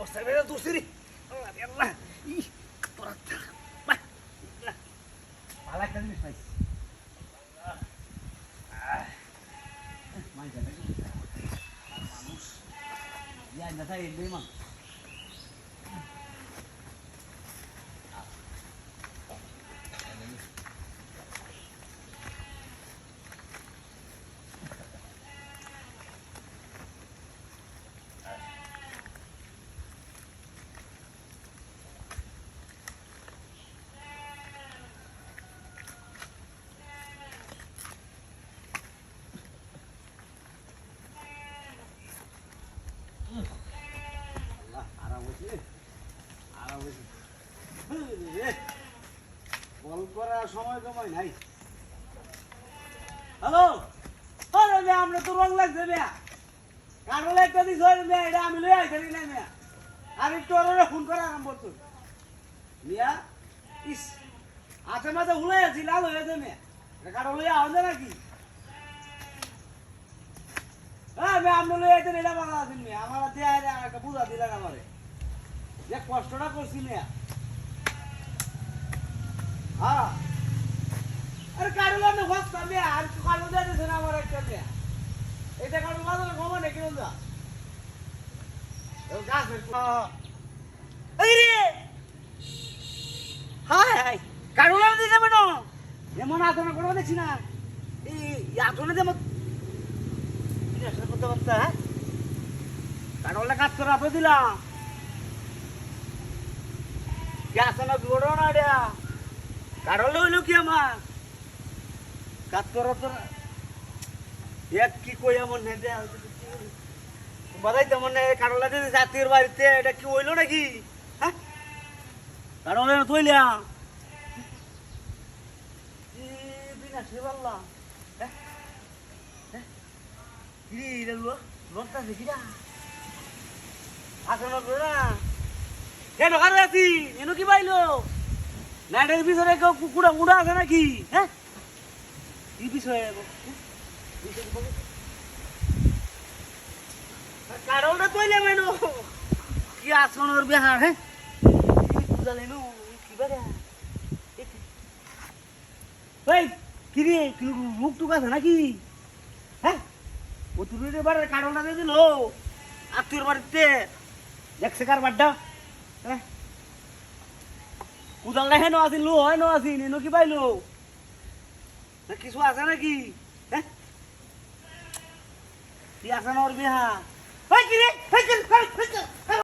বস্তার বেড়ে দুসরি আল্লাহ ই তোরা ভালো একটা জিনিস পাইছি মানুষ ইয়াই না তাই বেমান কল করার সময় সময় নাই হ্যালো আরে আমরা তো রং লাগছে মেয়া কারণ একটা দিস মেয়া এটা আমি লই আইতারি না মেয়া আর একটু ওরে ফোন করা আরম্ভ করতো মিয়া ইস আতে মাঝে হুলাই আছি লাল হয়ে যাবে মেয়া এটা কারণ লইয়া হবে নাকি হ্যাঁ মেয়া আপনি লই আইতেন এটা বাংলা আছেন মেয়া আমার দেয়া একটা বুঝা দিলেন আমারে যে কষ্টটা করছি মেয়া হ্যাঁ আরে কারণ আমি হস্তা মেয়া আর কারণ দিয়েছে না আমার একটা মেয়া এটা কারণ মাঝে ঘুমা নাকি না গাছের এই রে হাই হাই কারণ আমি দিতে পারো এমন আচরণ করবো দেখছি না এই আচরণে যেমন করতে পারতে হ্যাঁ কারণে কাজ করে আপনি দিলাম আসলে বিবরণ না এটা কারণে হইল কি আমার কাজ করা তো এক কি কই এমন নেই বাদাই তেমন কারণে যদি জাতির বাড়িতে এটা কি হইল নাকি হ্যাঁ কারণে তৈলাম কি পাইলো নাইটের পিছনে কুকুরা মুড়া আছে নাকি হ্যাঁ কি বিষয়ে কারণটা তৈলে মেনু কি আসনের বিহার হ্যাঁ বুঝালেন কি বারে এই কি রে মুখ টুক আছে নাকি হ্যাঁ ও তুই বাড়ির কারণটা দিয়ে দিল আত্মীয়র বাড়িতে দেখছে কার বাড্ডা হ্যাঁ কুদালটা হেন আসিল লো হয় ন আসিন এনো কি পাইলো কিছু আছে নাকি হ্যাঁ কি আছে না ওর বিহা কি রে